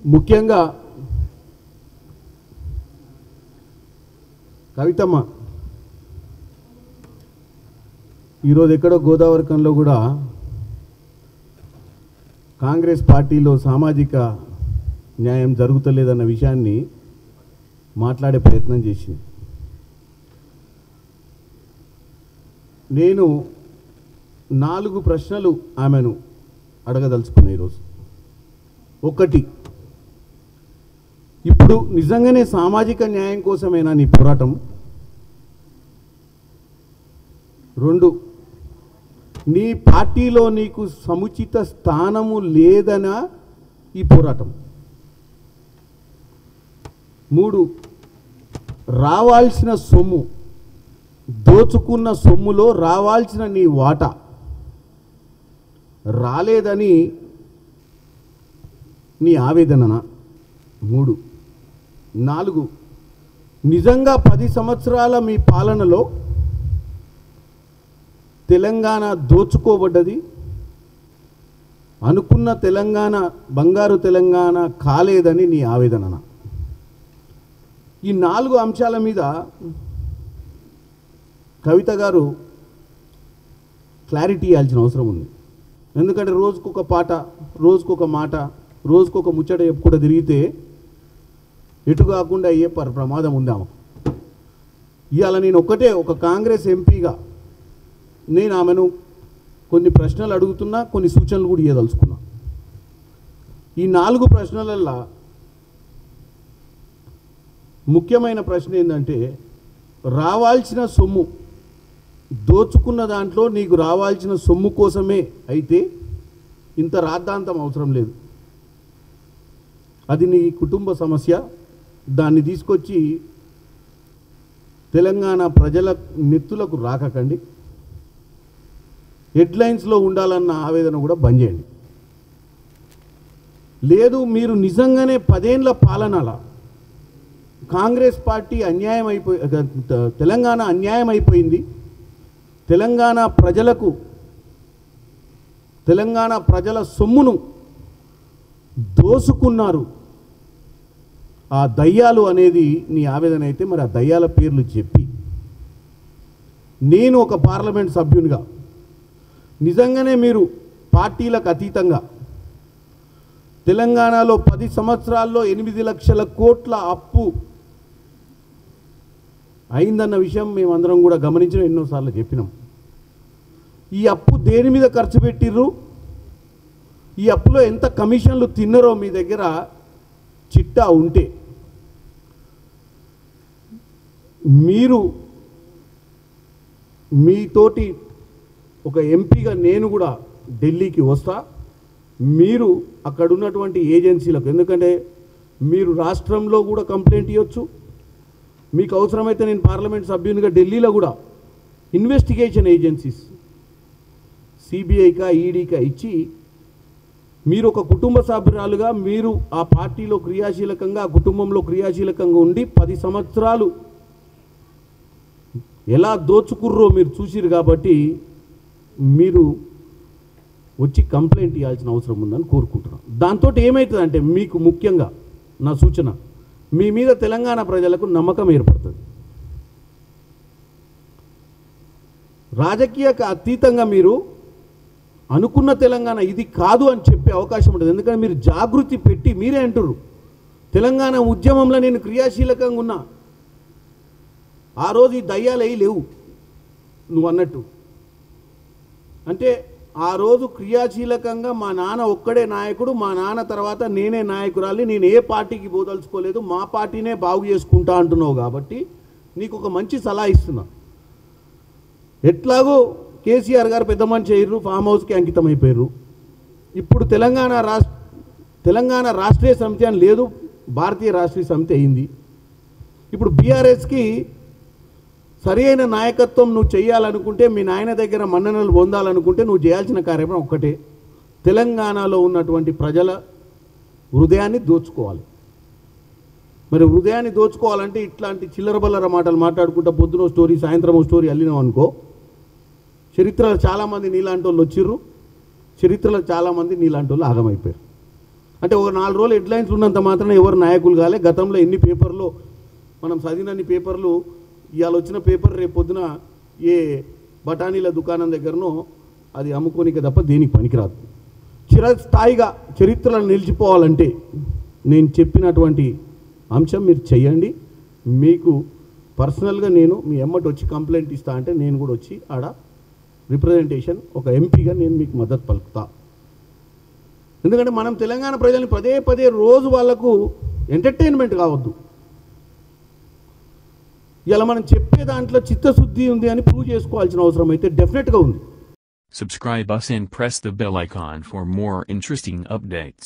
ముఖ్యంగా కవితమ్మ ఈరోజు ఎక్కడో గోదావరికంలో కూడా కాంగ్రెస్ పార్టీలో సామాజిక న్యాయం జరుగుతలేదన్న విషయాన్ని మాట్లాడే ప్రయత్నం చేసింది. నేను 4 ప్రశ్నలు ఆమెను అడగదలుచుకున్నా ఈరోజు. ఒకటి, ఇప్పుడు నిజంగానే సామాజిక న్యాయం కోసమేనా నీ పోరాటం? 2, నీ పార్టీలో నీకు సముచిత స్థానము లేదనా ఈ పోరాటం? 3, రావాల్సిన సొమ్ము, దోచుకున్న సొమ్ములో రావాల్సిన నీ వాటా రాలేదని నీ ఆవేదననా? 3, 4, నిజంగా 10 సంవత్సరాల మీ పాలనలో తెలంగాణ దోచుకోబడ్డది, అనుకున్న తెలంగాణ బంగారు తెలంగాణ కాలేదని నీ ఆవేదన? ఈ 4 అంశాల మీద కవిత గారు క్లారిటీ ఇవ్వాల్సిన అవసరం ఉంది. ఎందుకంటే రోజుకొక పాట, రోజుకొక మాట, రోజుకొక ముచ్చట చెప్పుకుంటూ తిరిగితే ఎటు కాకుండా అయ్యే ప్రమాదం ఉంది ఆమె. ఇవాళ నేను ఒక కాంగ్రెస్ ఎంపీగా నేను ఆమెను కొన్ని ప్రశ్నలు అడుగుతున్నా, కొన్ని సూచనలు కూడా ఇవ్వదలుచుకున్నా. ఈ 4 ప్రశ్నలల్లో ముఖ్యమైన ప్రశ్న ఏంటంటే, రావాల్సిన సొమ్ము, దోచుకున్న దాంట్లో నీకు రావాల్సిన సొమ్ము కోసమే అయితే ఇంత రాద్ధాంతం అవసరం లేదు. అది నీ కుటుంబ సమస్య. దాన్ని తీసుకొచ్చి తెలంగాణ ప్రజల నెత్తులకు రాకండి. హెడ్లైన్స్లో ఉండాలన్న ఆవేదన కూడా బంద్ చేయండి. లేదు, మీరు నిజంగానే 10 ఏళ్ల పాలనల కాంగ్రెస్ పార్టీ తెలంగాణ అన్యాయం అయిపోయింది, తెలంగాణ ప్రజల సొమ్మును దోసుకున్నారు ఆ దయ్యాలు అనేది నీ ఆవేదన అయితే, మరి ఆ దయ్యాల పేర్లు చెప్పి, నేను ఒక పార్లమెంట్ సభ్యునిగా నిజంగానే మీరు పార్టీలకు అతీతంగా తెలంగాణలో 10 సంవత్సరాల్లో 8 లక్షల కోట్ల అప్పు అయిందన్న విషయం మేమందరం కూడా గమనించడం, ఎన్నోసార్లు చెప్పినాం. ఈ అప్పు దేని మీద ఖర్చు పెట్టిర్రు, ఈ అప్పులో ఎంత కమిషన్లు తిన్నారో మీ దగ్గర చిట్టా ఉంటే మీరు మీతోటి ఒక ఎంపీగా నేను కూడా ఢిల్లీకి వస్తా. మీరు అక్కడ ఉన్నటువంటి ఏజెన్సీలకు, ఎందుకంటే మీరు రాష్ట్రంలో కూడా కంప్లైంట్ ఇవ్వచ్చు, మీకు అవసరమైతే నేను పార్లమెంట్ సభ్యునిగా ఢిల్లీలో కూడా ఇన్వెస్టిగేషన్ ఏజెన్సీస్ సిబిఐకా ఈడీకా ఇచ్చి, మీరు ఒక కుటుంబ సభ్యురాలుగా మీరు ఆ పార్టీలో క్రియాశీలకంగా, ఆ కుటుంబంలో క్రియాశీలకంగా ఉండి 10 సంవత్సరాలు ఎలా దోచుకుర్రో మీరు చూసిరు కాబట్టి మీరు వచ్చి కంప్లైంట్ ఇవ్వాల్సిన అవసరం ఉందని కోరుకుంటున్నాను. దాంతో ఏమవుతుందంటే, మీకు ముఖ్యంగా నా సూచన, మీ మీద తెలంగాణ ప్రజలకు నమ్మకం ఏర్పడుతుంది. రాజకీయకు అతీతంగా మీరు అనుకున్న తెలంగాణ ఇది కాదు అని చెప్పే అవకాశం ఉంటుంది. ఎందుకంటే మీరు జాగృతి పెట్టి మీరే అంటారు, తెలంగాణ ఉద్యమంలో నేను క్రియాశీలకంగా ఉన్నా, ఆ రోజు ఈ దయ్యాలు అయి లేవు నువ్వు అన్నట్టు. అంటే ఆ రోజు క్రియాశీలకంగా మా నాన్న ఒక్కడే నాయకుడు, మా నాన్న తర్వాత నేనే నాయకురాలి, నేను ఏ పార్టీకి పోదలుచుకోలేదు, మా పార్టీనే బాగు చేసుకుంటా అంటున్నావు. కాబట్టి నీకు ఒక మంచి సలహా ఇస్తున్నా. ఎట్లాగో కేసీఆర్ గారు పెద్ద మనిషి అయ్యారు, ఫామ్ హౌస్కి అంకితం అయిపోయారు. ఇప్పుడు తెలంగాణ రాష్ట్రీయ సమితి అని లేదు, భారతీయ రాష్ట్రీయ సమితి అయింది. ఇప్పుడు బీఆర్ఎస్కి సరి అయిన నాయకత్వం నువ్వు చేయాలనుకుంటే, మీ నాయన దగ్గర మన్ననలు పొందాలనుకుంటే నువ్వు చేయాల్సిన కార్యక్రమం ఒక్కటే, తెలంగాణలో ఉన్నటువంటి ప్రజల హృదయాన్ని దోచుకోవాలి. మరి హృదయాన్ని దోచుకోవాలంటే ఇట్లాంటి చిల్లరబల్లర మాటలు మాట్లాడుకుంటా పొద్దున స్టోరీ, సాయంత్రం స్టోరీ అల్లినాం అనుకో, చరిత్రలో చాలామంది నీలాంటి వాళ్ళు వచ్చిర్రు, చరిత్రలో చాలామంది నీలాంటి వాళ్ళు ఆగమైపోయారు. అంటే ఒక 4 రోజులు హెడ్లైన్స్ ఉన్నంత మాత్రాన ఎవరు నాయకులు కాలే. గతంలో ఎన్ని పేపర్లు మనం చదివినన్ని పేపర్లు, ఇవాళ వచ్చిన పేపర్ రేపు పొద్దున ఏ బఠానీల దుకాణం దగ్గరనో అది అమ్ముకోనికే తప్ప దేనికి పనికిరాదు. చిరస్థాయిగా చరిత్రలో నిలిచిపోవాలంటే నేను చెప్పినటువంటి అంశం మీరు చెయ్యండి. మీకు పర్సనల్గా నేను మీ ఎమ్మటి వచ్చి కంప్లైంట్ ఇస్తా అంటే నేను కూడా వచ్చి ఆడ రిప్రజెంటేషన్ ఒక ఎంపీగా నేను మీకు మద్దతు పలుకుతా. ఎందుకంటే మనం తెలంగాణ ప్రజల్ని పదే పదే రోజు వాళ్లకు ఎంటర్టైన్మెంట్ కావద్దు. ఇలా మనం చెప్పే దాంట్లో చిత్తశుద్ధి ఉంది అని ప్రూవ్ చేసుకోవాల్సిన అవసరం అయితే డెఫినెట్గా ఉంది. Subscribe us and press the bell icon for more interesting updates.